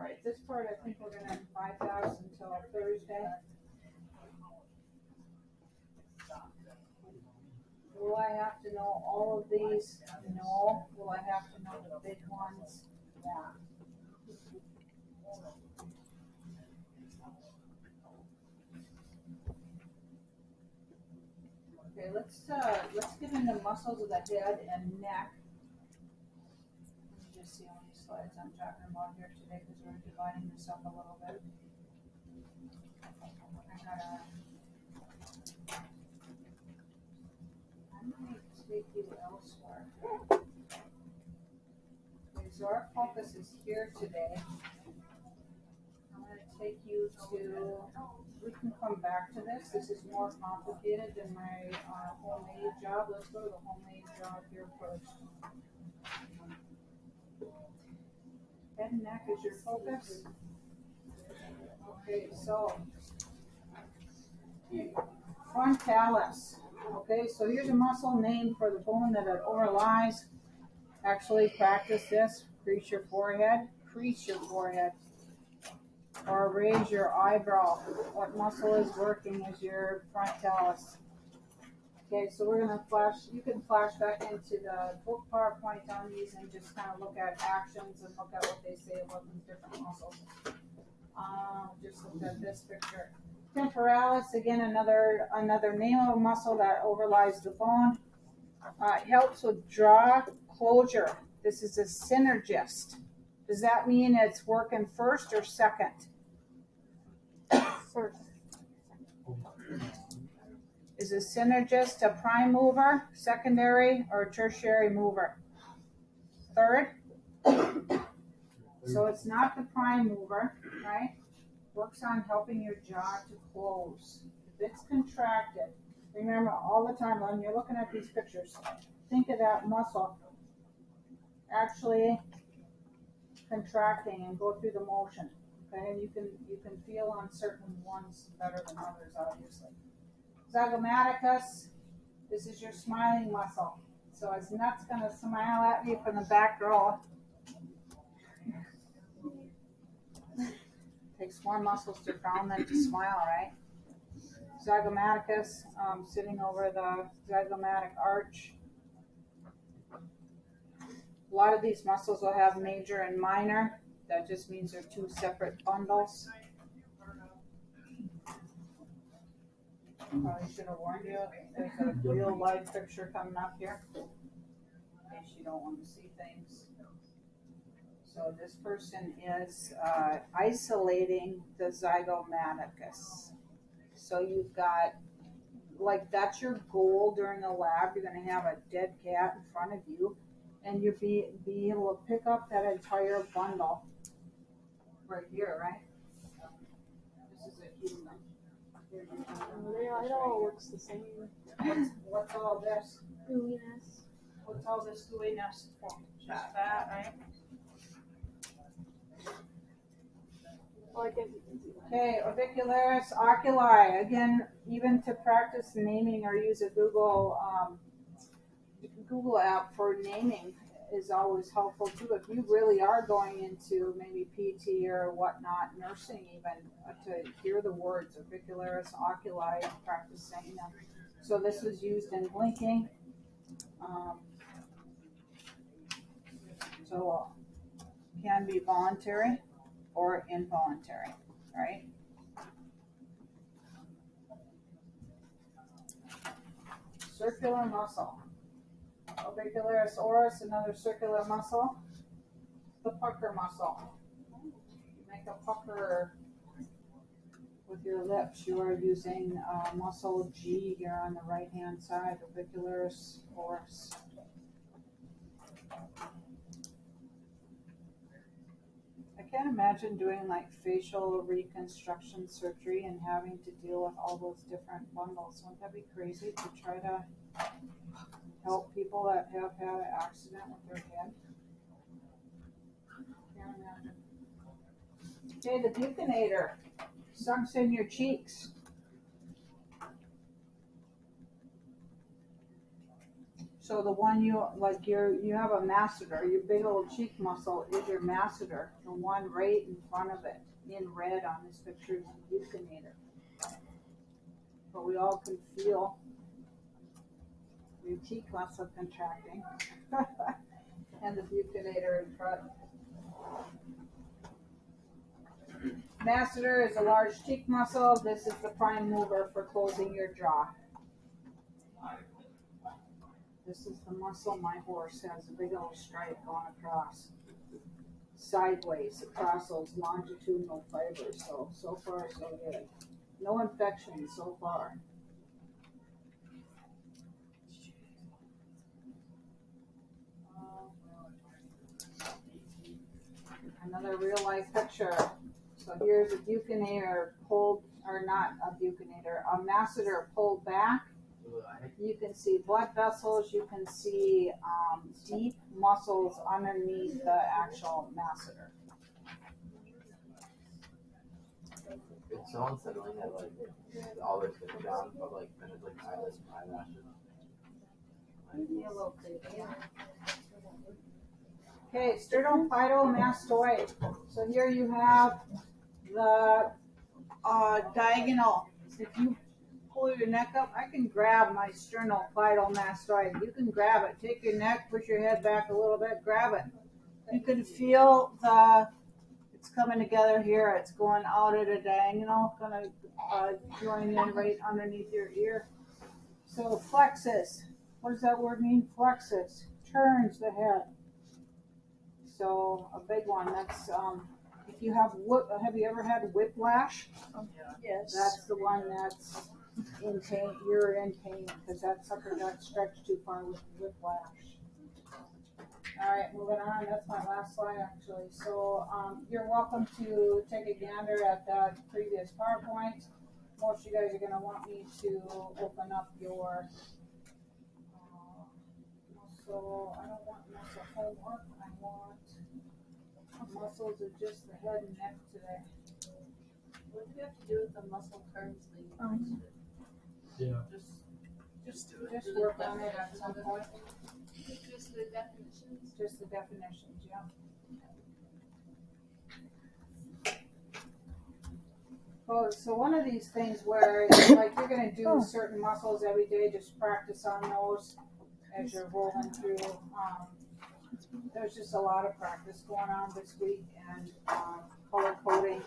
right, this part I think we're gonna bypass until Thursday. Will I have to know all of these? No. Will I have to know the big ones? Yeah. Okay, let's get into muscles of the head and neck. Let me just see how many slides I'm talking about here today because we're dividing this up a little bit. I might take you elsewhere. Okay, so our focus is here today. I'm going to take you to, we can come back to this. This is more complicated than my homemade job. Let's go to the homemade job here first. Head and neck is your focus. Okay, so frontalis. Okay, so here's a muscle named for the bone that it overlies. Actually, practice this. Crease your forehead. Crease your forehead. Or raise your eyebrow. What muscle is working is your frontalis. Okay, so we're going to flash, you can flash back into the book PowerPoint on these and just kind of look at actions and look at what they say about these different muscles. Just look at this picture. Temporalis, again, another name of a muscle that overlies the bone. It helps with jaw closure. This is a synergist. Does that mean it's working first or second? First. Is a synergist a prime mover, secondary, or tertiary mover? Third. So it's not the prime mover, right? Works on helping your jaw to close. If it's contracted, remember all the time when you're looking at these pictures, think of that muscle actually contracting and go through the motion. Okay, and you can feel on certain ones better than others, obviously. Zygomaticus, this is your smiling muscle. So as Nut's gonna smile at me from the back row. Takes more muscles to frown than to smile, right? Zygomaticus, sitting over the zygomatic arch. A lot of these muscles will have major and minor. That just means they're two separate bundles. Probably should have warned you. There's a real live picture coming up here in case you don't want to see things. So this person is isolating the zygomaticus. So you've got, like, that's your goal during a lab. You're going to have a dead cat in front of you, and you'll be able to pick up that entire bundle right here, right? This is a human. It all looks the same. What's all this? Gooiness. What's all this gooiness for? Just that, right? Okay, orbicularis oculi. Again, even to practice naming or use a Google app for naming is always helpful too. If you really are going into maybe PT or whatnot, nursing even, to hear the words orbicularis oculi and practice saying them. So this was used in blinking. So can be voluntary or involuntary, right? Circular muscle. Orbicularis oris, another circular muscle. The pucker muscle. You make a pucker with your lips. You are using muscle G here on the right hand side, orbicularis oris. I can't imagine doing like facial reconstruction surgery and having to deal with all those different bundles. Wouldn't that be crazy to try to help people that have had an accident with their head? Can't imagine. Okay, the buccinator sucks in your cheeks. So the one you have a masseter, your big old cheek muscle is your masseter, the one right in front of it, in red on this picture is the buccinator. But we all can feel your cheek muscle contracting, and the buccinator in front. Masseter is a large cheek muscle. This is the prime mover for closing your jaw. This is the muscle my horse has a big old stripe going across, sideways across those longitudinal fibers. So far so good. No infection so far. Another real life picture. So here's a buccinator pulled, or not a buccinator, a masseter pulled back. You can see blood vessels, you can see deep muscles underneath the actual masseter. It's so unsettling that like all this is down, but like then it's like eyelashes. A little creepy. Okay, sternocleidomastoid. So here you have the diagonal. If you pull your neck up, I can grab my sternocleidomastoid. You can grab it. Take your neck, push your head back a little bit, grab it. You can feel it's coming together here. It's going out at a diagonal, gonna join in right underneath your ear. So flexes. What does that word mean? Flexes. Turns the head. So a big one. That's if you have you ever had whiplash? Yes. That's the one that's in pain. You're in pain because that sucker got stretched too far with whiplash. All right, moving on. That's my last slide actually. So you're welcome to take a gander at that previous PowerPoint. Most of you guys are going to want me to open up your muscle. I don't want muscle homework. I want muscles of just the head and neck today. What do you have to do with the muscle terms thing? Yeah. Just work on it at some point. Just the definitions. Just the definitions, yeah. Oh, so one of these things where like you're gonna do certain muscles every day, just practice on those as you're rolling through. There's just a lot of practice going on this week and color coding.